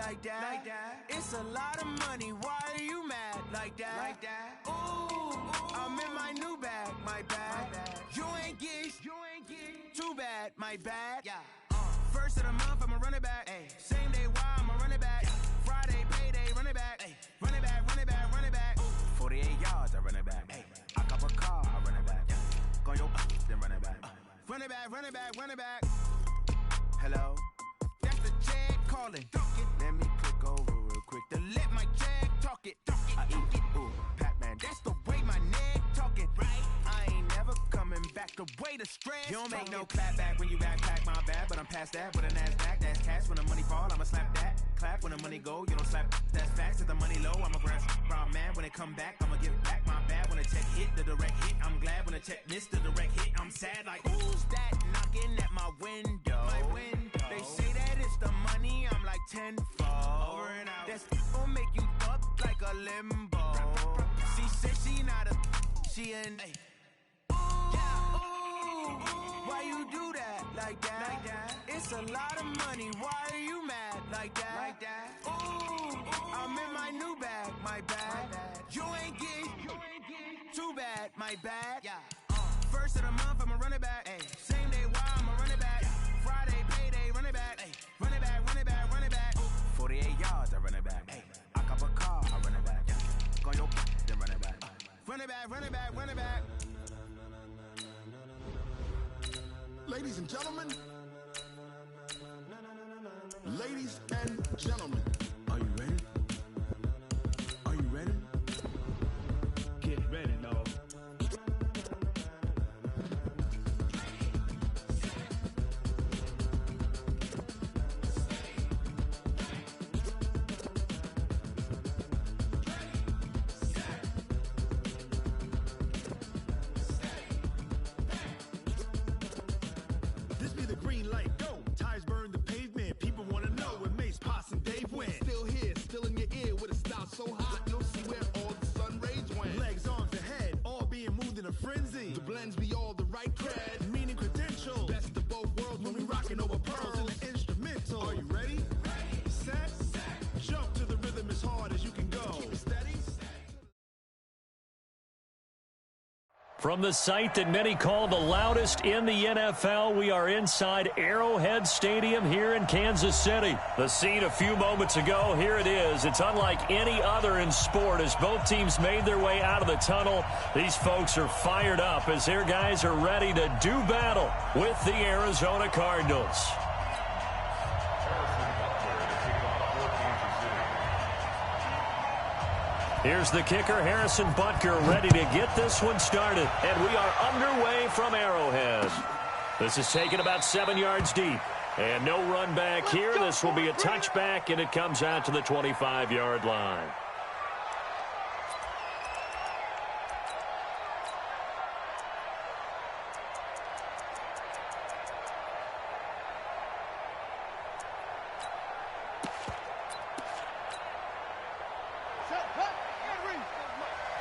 like that. It's a lot of money, why are you mad like that? Ooh, I'm in my new bag, my bad. You ain't get too bad, my bad. First of the month, I'ma run it back. Same day, why I'ma run it back. Friday, payday, run it back. Run it back, run it back, run it back. 48 yards, I run it back. I cop a car, I run it back. Go your then run it back. Run it back, run it back, run it back. Hello? That's the check calling. Let me click over real quick to let my check talk it. I eat it, ooh, Pac-Man. That's the way my neck talking. Right? I ain't never coming back the way the stress. You don't make no clap back when you backpack, my bad. But I'm past that with a NASDAQ. That's cash when the money fall, I'ma slap that. Clap when the money go, you don't slap. That's facts. If the money low, I'ma grab. Brown man, when it come back, I'ma give back my bad. When the check hit, the direct hit. I'm glad when the check missed the direct hit. I'm sad like, who's that knocking at my window? My window. They say that it's the money, I'm like tenfold. Over and out. That's gon' make you up like a limbo. She said she not a, she an. Ooh, why you do that like that? It's a lot of money, why are you mad like that? Ooh, I'm in my new bag, my bad. You ain't get too bad, my bad. First of the month, I'ma run it back. Same day, why I'ma run it back. Friday, payday, run it back. Run it back, run it back, run it back. 48 yards, I run it back. I cop a car, I run it back. Go your then run it back. Run it back, run it back, run it back. Ladies and gentlemen, ladies and gentlemen, are you ready? Are you ready? Get ready, dog. This be the green light, go. Tires burn the pavement. People wanna know where Mace, Potts, and Dave went. Still here, still in your ear with a style so hot, you'll see where all the sun rays went. Legs, arms, and head, all being moved in a frenzy. The blends be all the right cred, meaning credentials. Best of both worlds when we rockin' over pearls in the instrumental. Are you ready? Set, jump to the rhythm as hard as you can go. Keep it steady. From the site that many call the loudest in the NFL, we are inside Arrowhead Stadium here in Kansas City. The scene a few moments ago, here it is. It's unlike any other in sport as both teams made their way out of the tunnel. These folks are fired up as their guys are ready to do battle with the Arizona Cardinals. Here's the kicker, Harrison Butker, ready to get this one started. And we are underway from Arrowhead. This is taken about 7 yards deep. And no run back here. This will be a touchback, and it comes out to the 25-yard line.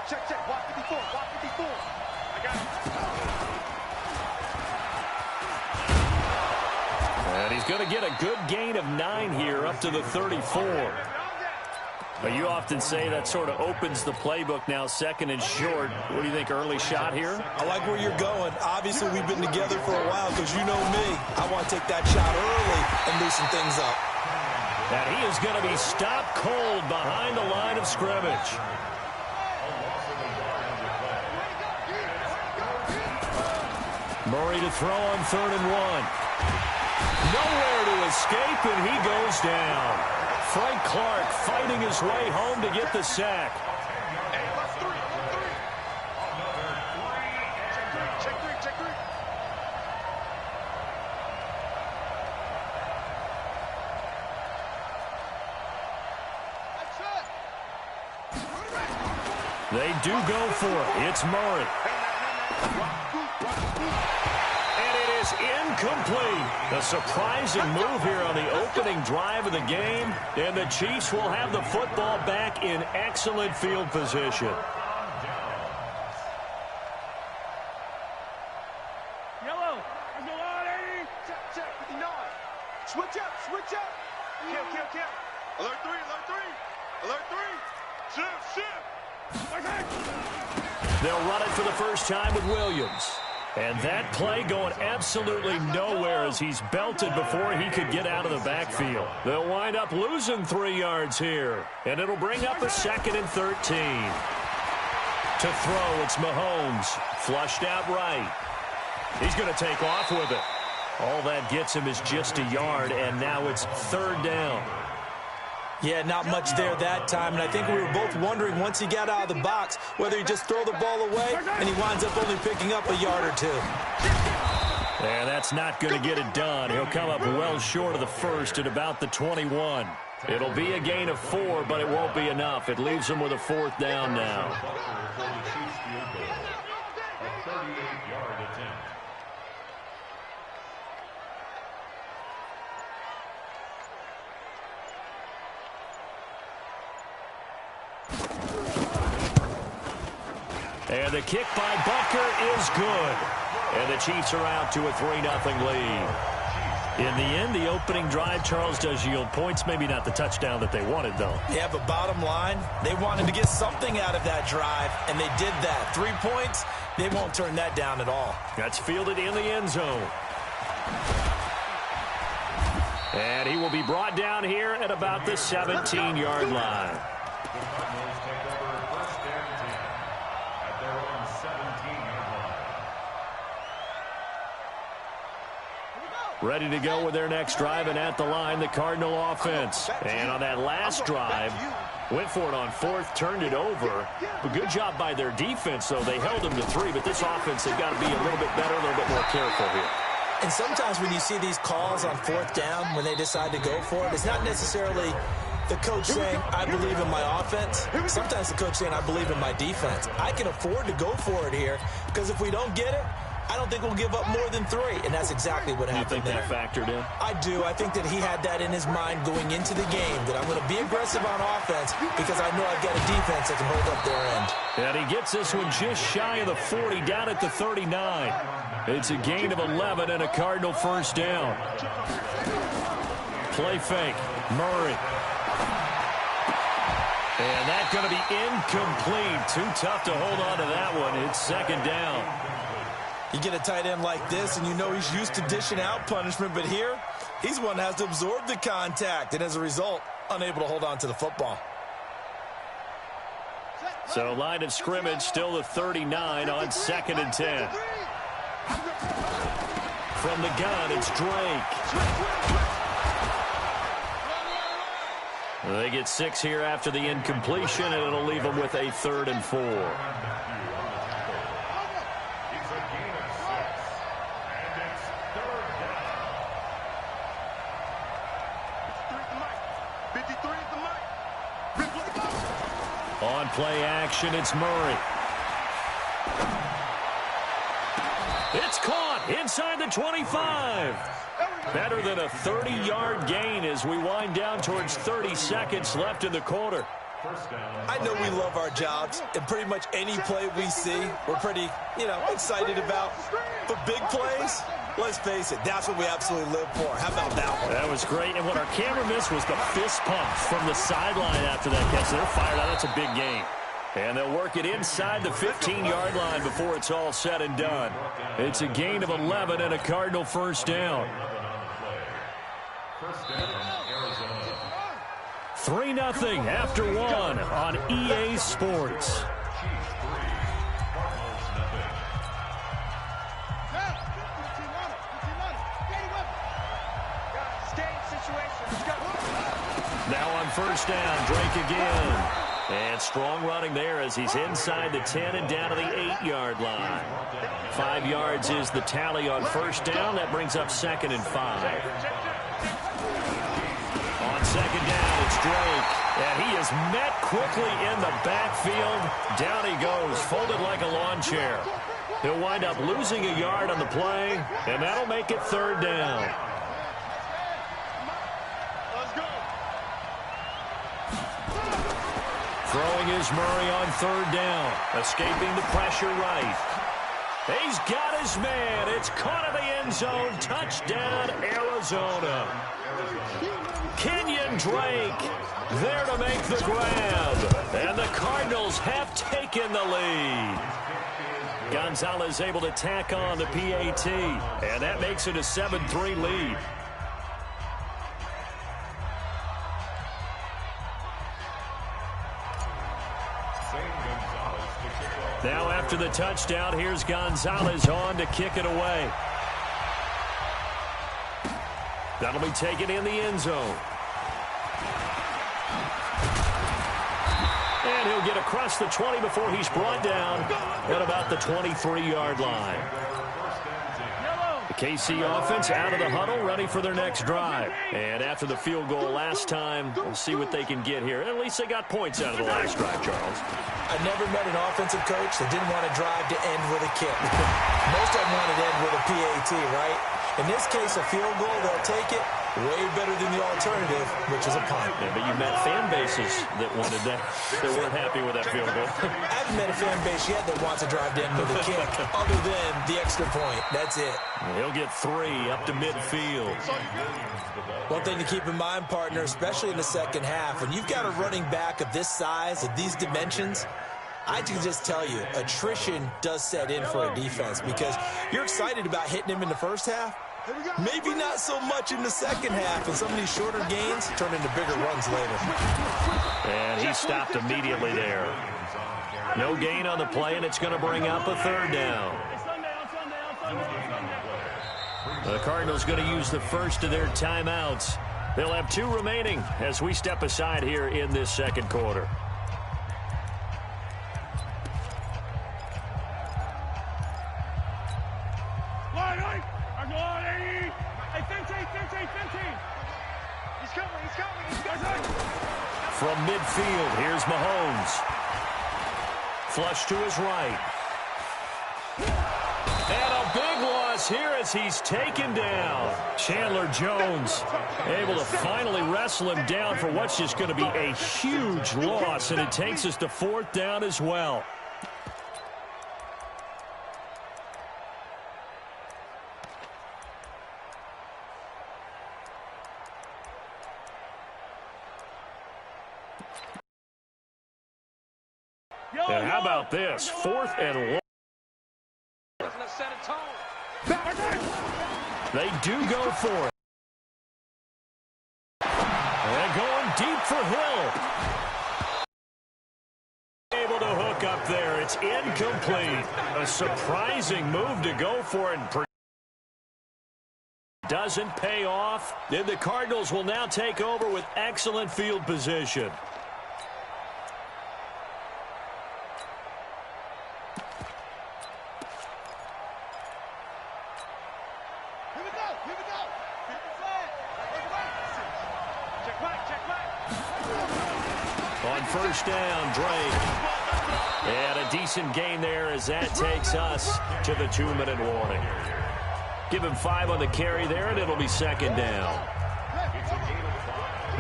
Check, walk 54, walk 54. I got it. And he's going to get a good gain of 9 here up to the 34. But you often say that sort of opens the playbook now, second and short. What do you think, early shot here? I like where you're going. Obviously, we've been together for a while because you know me. I want to take that shot early and loosen things up. And he is going to be stopped cold behind the line of scrimmage. Murray to throw on 3rd and 1. Nowhere to escape, and he goes down. Frank Clark fighting his way home to get the sack. Check three. They do go for it. It's Murray. And it is incomplete. A surprising move here on the opening drive of the game. And the Chiefs will have the football back in excellent field position. Yellow. There's a lot, 80. Check, 59. Switch up. Kill. Alert They'll run it for the first time with Williams. And that play going absolutely nowhere as he's belted before he could get out of the backfield. They'll wind up losing 3 yards here. And it'll bring up a 2nd and 13. To throw, it's Mahomes. Flushed out right. He's going to take off with it. All that gets him is just a yard, and now it's 3rd down. Yeah, not much there that time, and I think we were both wondering once he got out of the box whether he'd just throw the ball away, and he winds up only picking up a yard or 2. And that's not going to get it done. He'll come up well short of the first at about the 21. It'll be a gain of 4, but it won't be enough. It leaves him with a 4th down now. A 38-yard attempt. And the kick by Bucker is good. And the Chiefs are out to a 3-0 lead. In the end, the opening drive, Charles, does yield points. Maybe not the touchdown that they wanted, though. Yeah, but bottom line, they wanted to get something out of that drive, and they did that. 3 points, they won't turn that down at all. That's fielded in the end zone. And he will be brought down here at about the 17-yard line. The Cardinals take over 1st and 10 at their own 17-yard line. Ready to go with their next drive, and at the line, the Cardinal offense. And on that last drive, went for it on 4th, turned it over. A good job by their defense, though. They held them to 3, but this offense, they've got to be a little bit better, a little bit more careful here. And sometimes when you see these calls on 4th down, when they decide to go for it, it's not necessarily the coach saying, I believe in my offense. Sometimes the coach saying, I believe in my defense. I can afford to go for it here, because if we don't get it, I don't think we'll give up more than 3, and that's exactly what happened there. You think that factored in? I do. I think that he had that in his mind going into the game, that I'm going to be aggressive on offense because I know I've got a defense that can hold up their end. And he gets this one just shy of the 40, down at the 39. It's a gain of 11 and a Cardinal 1st down. Play fake. Murray. And that's going to be incomplete. Too tough to hold on to that one. It's 2nd down. You get a tight end like this, and you know he's used to dishing out punishment, but here, he's one that has to absorb the contact, and as a result, unable to hold on to the football. So line of scrimmage still the 39 on 2nd and 10. From the gun, it's Drake. They get 6 here after the incompletion, and it'll leave them with a 3rd and 4. On play action, it's Murray. It's caught inside the 25. Better than a 30-yard gain as we wind down towards 30 seconds left in the quarter. I know we love our jobs, and pretty much any play we see, we're pretty, excited about. But big plays, let's face it, that's what we absolutely live for. How about that one? That was great, and what our camera missed was the fist pump from the sideline after that catch. They're fired out. That's a big game. And they'll work it inside the 15-yard line before it's all said and done. It's a gain of 11 and a Cardinal 1st down. 3-0 after 1 on EA Sports. Now on 1st down, Drake again. And strong running there as he's inside the 10 and down to the 8-yard line. 5 yards is the tally on 1st down. That brings up 2nd and 5. On 2nd down, it's Drake. And he is met quickly in the backfield. Down he goes, folded like a lawn chair. He'll wind up losing a yard on the play, and that'll make it 3rd down. Throwing is Murray on 3rd down. Escaping the pressure right. He's got his man. It's caught in the end zone. Touchdown, Arizona. Kenyon Drake there to make the grab. And the Cardinals have taken the lead. Gonzalez able to tack on the PAT. And that makes it a 7-3 lead. Now after the touchdown, here's Gonzalez on to kick it away. That'll be taken in the end zone. And he'll get across the 20 before he's brought down at about the 23-yard line. The KC offense out of the huddle, ready for their next drive. And after the field goal last time, we'll see what they can get here. At least they got points out of the last drive, Charles. I never met an offensive coach that didn't want to drive to end with a kick. Most of them want to end with a PAT, right? In this case, a field goal, they'll take it. Way better than the alternative, which is a punt. Yeah, but you met fan bases that wanted that. They weren't happy with that field goal. I haven't met a fan base yet that wants to drive to end with a kick, other than the extra point. That's it. He'll get 3 up to midfield. One thing to keep in mind, partner, especially in the second half, when you've got a running back of this size, of these dimensions, I can just tell you, attrition does set in for a defense because you're excited about hitting him in the first half. Maybe not so much in the second half, and some of these shorter gains turn into bigger runs later. And he stopped immediately there. No gain on the play, and it's going to bring up a third down. The Cardinals going to use the first of their timeouts. They'll have 2 remaining as we step aside here in this second quarter. From midfield, here's Mahomes. Flush to his right. And a big loss here as he's taken down. Chandler Jones able to finally wrestle him down for what's just going to be a huge loss, and it takes us to 4th down as well. And how about this? 4th and long. They do go for it. And going deep for Hill. Able to hook up there. It's incomplete. A surprising move to go for it. Doesn't pay off. Then the Cardinals will now take over with excellent field position. On first down, Drake. And a decent gain there as that takes us to the 2-minute warning. Give him 5 on the carry there, and it'll be 2nd down.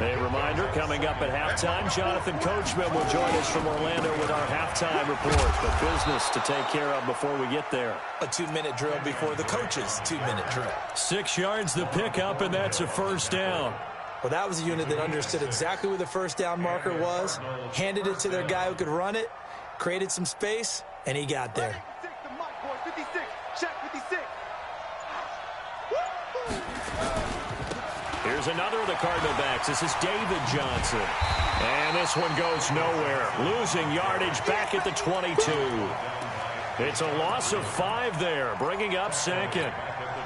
A reminder, coming up at halftime, Jonathan Coachman will join us from Orlando with our halftime report. But business to take care of before we get there. A 2-minute drill before the coach's 2-minute drill. 6 yards the pickup, and that's a first down. Well, that was a unit that understood exactly where the first down marker was, handed it to their guy who could run it, created some space, and he got there. Here's another of the Cardinal backs. This is David Johnson. And this one goes nowhere. Losing yardage back at the 22. It's a loss of 5 there, bringing up 2nd.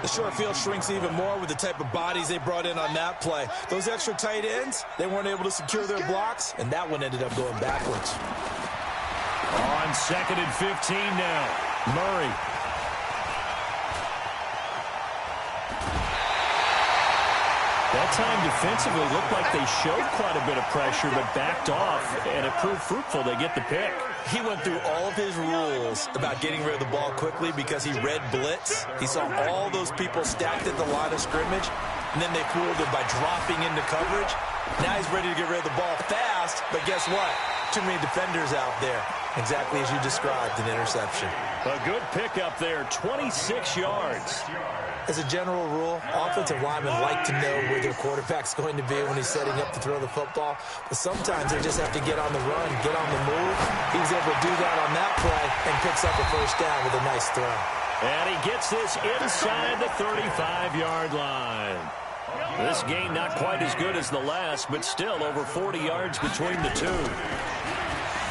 The short field shrinks even more with the type of bodies they brought in on that play. Those extra tight ends, they weren't able to secure their blocks, and that one ended up going backwards. On 2nd and 15 now. Murray. That time defensively looked like they showed quite a bit of pressure but backed off, and it proved fruitful. They get the pick. He went through all of his rules about getting rid of the ball quickly because he read blitz. He saw all those people stacked at the line of scrimmage, and then they fooled him by dropping into coverage. Now he's ready to get rid of the ball fast, but guess what? too many defenders out there. Exactly as you described, an interception. A good pickup there, 26 yards. As a general rule, offensive linemen like to know where their quarterback's going to be when he's setting up to throw the football. But sometimes they just have to get on the run, get on the move. He was able to do that on that play and picks up a first down with a nice throw. And he gets this inside the 35-yard line. This gain not quite as good as the last, but still over 40 yards between the two.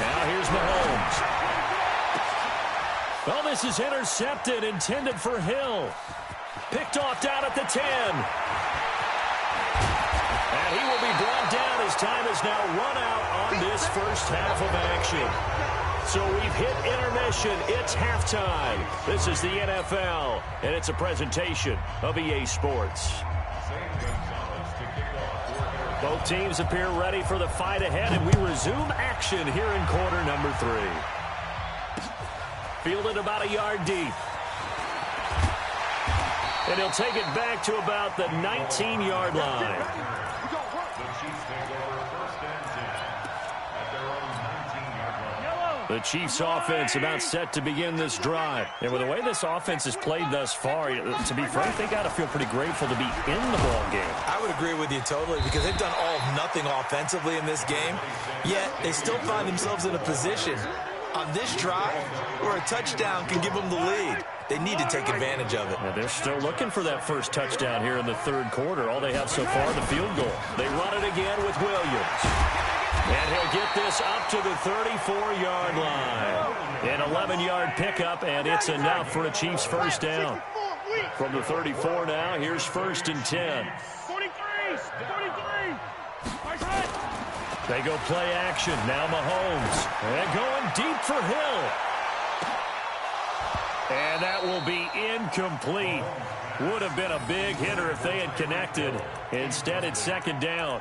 Now here's Mahomes. Well, this is intercepted, intended for Hill. Picked off down at the 10. And he will be brought down as time is now run out on this first half of action. So we've hit intermission. It's halftime. This is the NFL, and it's a presentation of EA Sports. Both teams appear ready for the fight ahead, and we resume action here in quarter number 3. Fielded about a yard deep. And he'll take it back to about the 19-yard line. The Chiefs offense about set to begin this drive. And with the way this offense has played thus far, to be frank, they got to feel pretty grateful to be in the ball game. I would agree with you totally because they've done all of nothing offensively in this game, yet they still find themselves in a position on this drive where a touchdown can give them the lead. They need to take advantage of it. Yeah, they're still looking for that first touchdown here in the third quarter. All they have so far, the field goal. They run it again with Williams. And he'll get this up to the 34-yard line. An 11-yard pickup, and it's enough for a Chiefs first down. From the 34 now, here's 1st and 10. 43. They go play action. Now Mahomes. And going deep for Hill. And that will be incomplete. Would have been a big hitter if they had connected. Instead, it's 2nd down.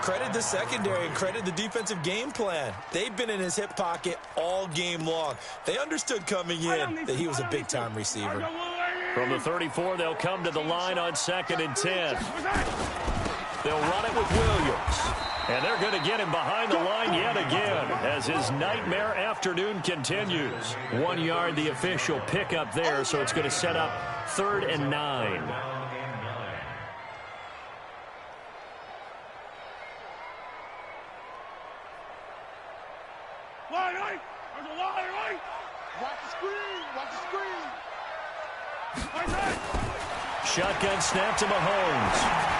Credit the secondary and credit the defensive game plan. They've been in his hip pocket all game long. They understood coming in that he was a big-time receiver. From the 34, they'll come to the line on 2nd and 10. They'll run it with Williams. And they're going to get him behind the line yet again as his nightmare afternoon continues. 1 yard, the official pickup there, so it's going to set up 3rd and 9. Shotgun snap to Mahomes.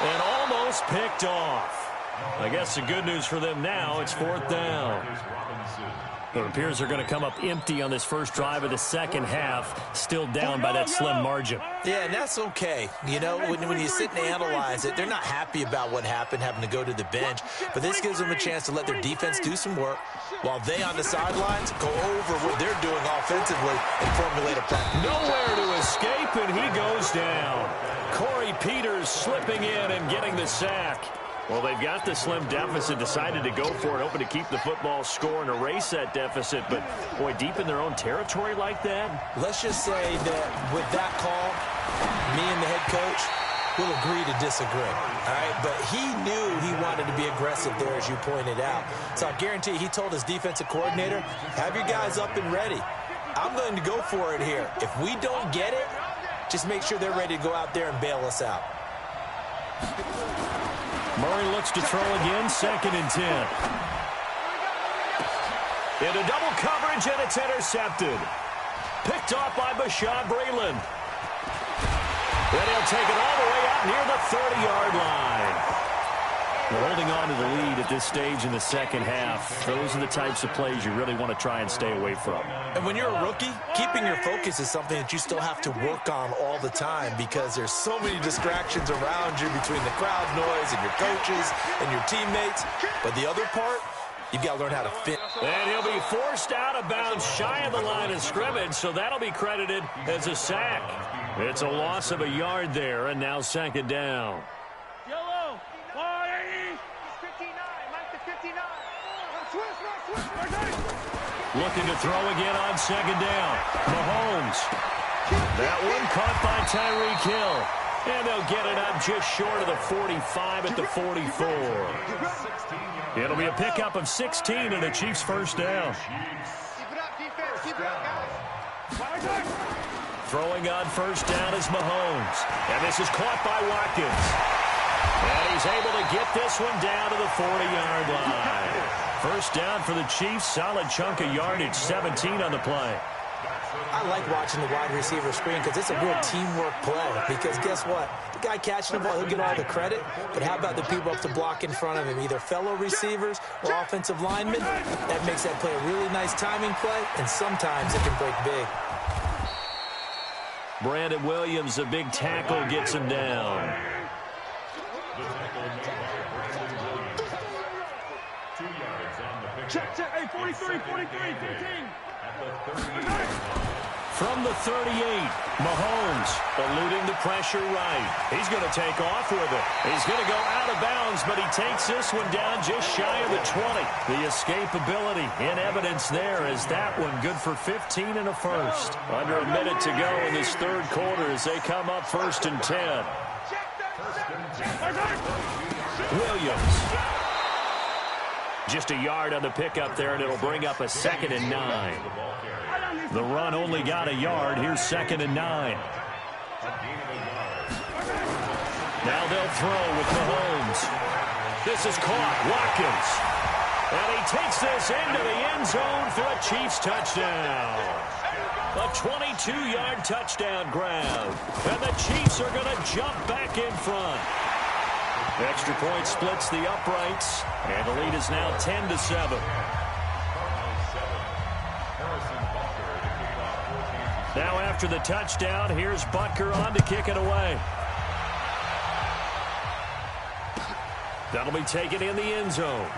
And almost picked off. I guess the good news for them now, it's 4th down. It appears they're going to come up empty on this first drive of the second half, still down by that slim margin. Yeah, and that's okay. You know, when you sit and analyze it, they're not happy about what happened, having to go to the bench. But this gives them a chance to let their defense do some work while they on the sidelines go over what they're doing offensively and formulate a plan. Nowhere to escape, and he goes down. Corey Peters slipping in and getting the sack. Well, they've got the slim deficit, decided to go for it, hoping to keep the football score and erase that deficit. But, boy, deep in their own territory like that? Let's just say that with that call, me and the head coach will agree to disagree. All right? But he knew he wanted to be aggressive there, as you pointed out. So I guarantee he told his defensive coordinator, have your guys up and ready. I'm going to go for it here. If we don't get it, just make sure they're ready to go out there and bail us out. Murray looks to throw again, 2nd and 10. Into double coverage, and it's intercepted. Picked off by Bashaud Breeland. Then he'll take it all the way out near the 30-yard line. They're holding on to the lead at this stage in the second half. Those are the types of plays you really want to try and stay away from. And when you're a rookie, keeping your focus is something that you still have to work on all the time because there's so many distractions around you between the crowd noise and your coaches and your teammates. But the other part, you've got to learn how to fit. And he'll be forced out of bounds shy of the line of scrimmage, so that'll be credited as a sack. It's a loss of a yard there, and now 2nd down. Yellow, 480, 59, Mike to 59. Looking to throw again on 2nd down. Mahomes. That one caught by Tyreek Hill. And they'll get it up just short of the 45 at the 44. It'll be a pickup of 16 and a Chiefs first down. Keep it up, defense. Keep it up, guys. Throwing on first down is Mahomes. And this is caught by Watkins. And he's able to get this one down to the 40-yard line. First down for the Chiefs. Solid chunk of yardage, 17 on the play. I like watching the wide receiver screen because it's a real teamwork play. Because guess what? The guy catching the ball, he'll get all the credit. But how about the people up to block in front of him, either fellow receivers or offensive linemen? That makes that play a really nice timing play, and sometimes it can break big. Brandon Williams, a big tackle, gets him down. Check. Hey, 43, 15. From the 38, Mahomes eluding the pressure right. He's going to take off with it. He's going to go out of bounds, but he takes this one down just shy of the 20. The escapability in evidence there is that one good for 15 and a first. Under a minute to go in this third quarter as they come up 1st and 10. Williams. Just a yard on the pickup there, and it'll bring up a 2nd and 9. The run only got a yard. Here's 2nd and 9. Now they'll throw with Mahomes. This is caught. Watkins. And he takes this into the end zone for a Chiefs touchdown. A 22-yard touchdown grab. And the Chiefs are going to jump back in front. Extra point splits the uprights, and the lead is now 10-7. Now after the touchdown, here's Butker on to kick it away. That'll be taken in the end zone.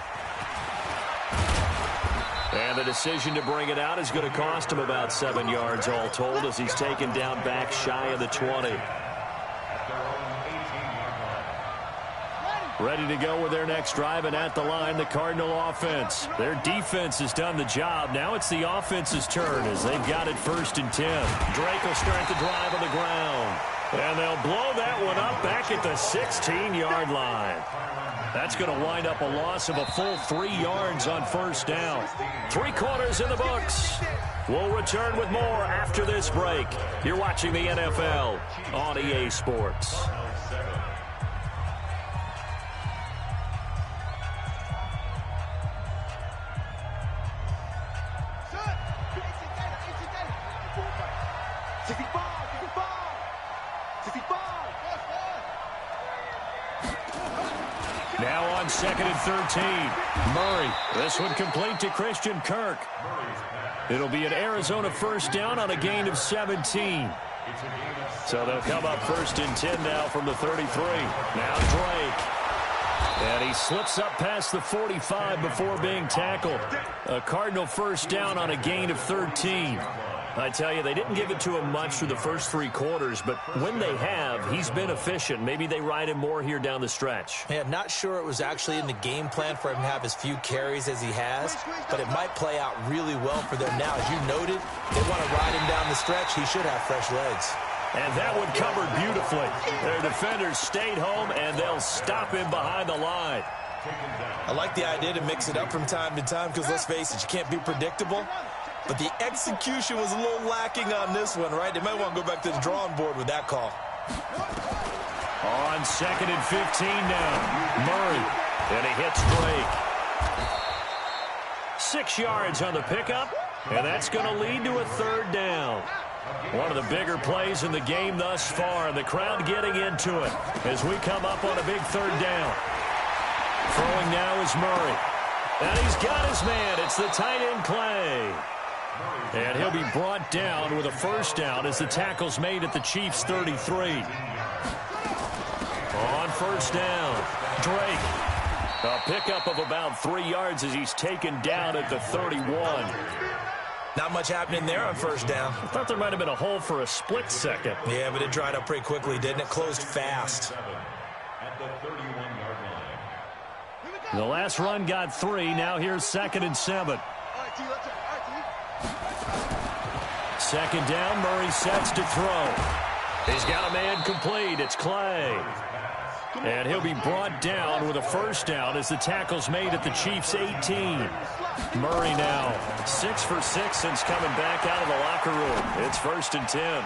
And the decision to bring it out is going to cost him about 7 yards all told as he's taken down back shy of the 20. Ready to go with their next drive, and at the line, the Cardinal offense. Their defense has done the job. Now it's the offense's turn as they've got it 1st and 10. Drake will start the drive on the ground. And they'll blow that one up back at the 16-yard line. That's going to wind up a loss of a full 3 yards on first down. 3 quarters in the books. We'll return with more after this break. You're watching the NFL on EA Sports. Now on 2nd and 13. Murray. This one complete to Christian Kirk. It'll be an Arizona first down on a gain of 17. So they'll come up 1st and 10 now from the 33. Now Drake. And he slips up past the 45 before being tackled. A Cardinal first down on a gain of 13. I tell you, they didn't give it to him much through the first 3 quarters, but when they have, he's been efficient. Maybe they ride him more here down the stretch. Yeah, not sure it was actually in the game plan for him to have as few carries as he has, but it might play out really well for them now. As you noted, they want to ride him down the stretch. He should have fresh legs. And that one covered beautifully. Their defenders stayed home, and they'll stop him behind the line. I like the idea to mix it up from time to time because, let's face it, you can't be predictable. But the execution was a little lacking on this one, right? They might want to go back to the drawing board with that call. On 2nd and 15 now. Murray. And he hits Drake. 6 yards on the pickup, and that's going to lead to a 3rd down. One of the bigger plays in the game thus far, and the crowd getting into it as we come up on a big 3rd down. Throwing now is Murray. And he's got his man. It's the tight end Clay. And he'll be brought down with a first down as the tackle's made at the Chiefs' 33. On first down, Drake. A pickup of about 3 yards as he's taken down at the 31. Not much happening there on first down. I thought there might have been a hole for a split second. Yeah, but it dried up pretty quickly, didn't it? Closed fast. At the 31-yard line. The last run got 3. Now here's 2nd and 7. 2nd down, Murray sets to throw. He's got a man complete. It's Clay. And he'll be brought down with a first down as the tackle's made at the Chiefs' 18. Murray now 6 for 6 since coming back out of the locker room. It's 1st and 10.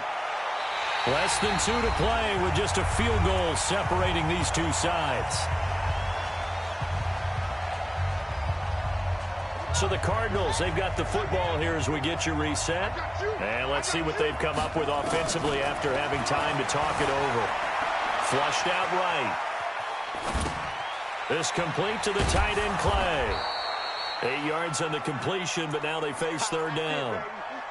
Less than 2 to play with just a field goal separating these two sides. So the Cardinals, they've got the football here as we get you reset. And let's see what they've come up with offensively after having time to talk it over. Flushed out right. This complete to the tight end, Clay. 8 yards on the completion, but now they face 3rd down.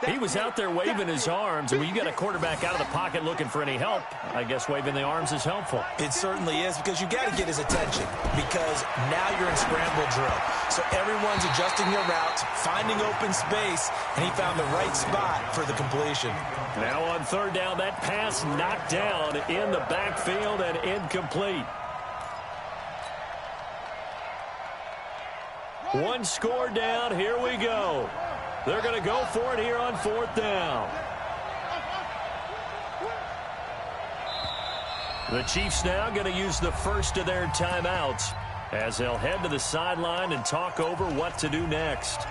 He was out there waving his arms, and when you got a quarterback out of the pocket looking for any help, I guess waving the arms is helpful. It certainly is, because you got to get his attention, because now you're in scramble drill. So everyone's adjusting their routes, finding open space, and he found the right spot for the completion. Now on 3rd down, that pass knocked down in the backfield and incomplete. One score down, here we go. They're going to go for it here on 4th down. The Chiefs now going to use the first of their timeouts as they'll head to the sideline and talk over what to do next.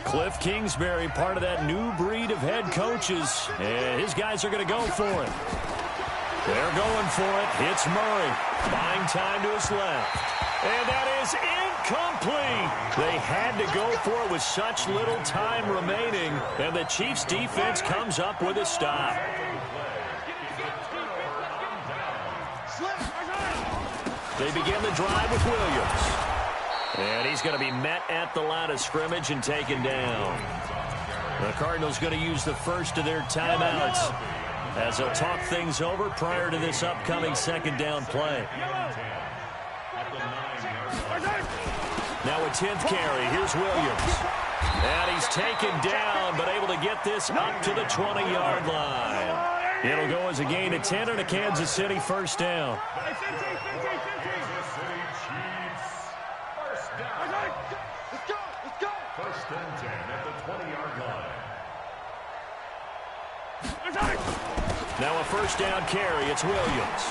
Cliff Kingsbury, part of that new breed of head coaches, and his guys are going to go for it. They're going for it. It's Murray. Buying time to his left. And that is incomplete. They had to go for it with such little time remaining. And the Chiefs defense comes up with a stop. They begin the drive with Williams. And he's going to be met at the line of scrimmage and taken down. The Cardinals going to use the first of their timeouts as they'll talk things over prior to this upcoming 2nd down play. Now a 10th carry. Here's Williams. And he's taken down, but able to get this up to the 20-yard line. It'll go as a gain of 10 and a Kansas City 1st down. First and 10 at the 20-yard line. Now a 1st down carry. It's Williams.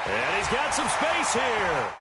And he's got some space here.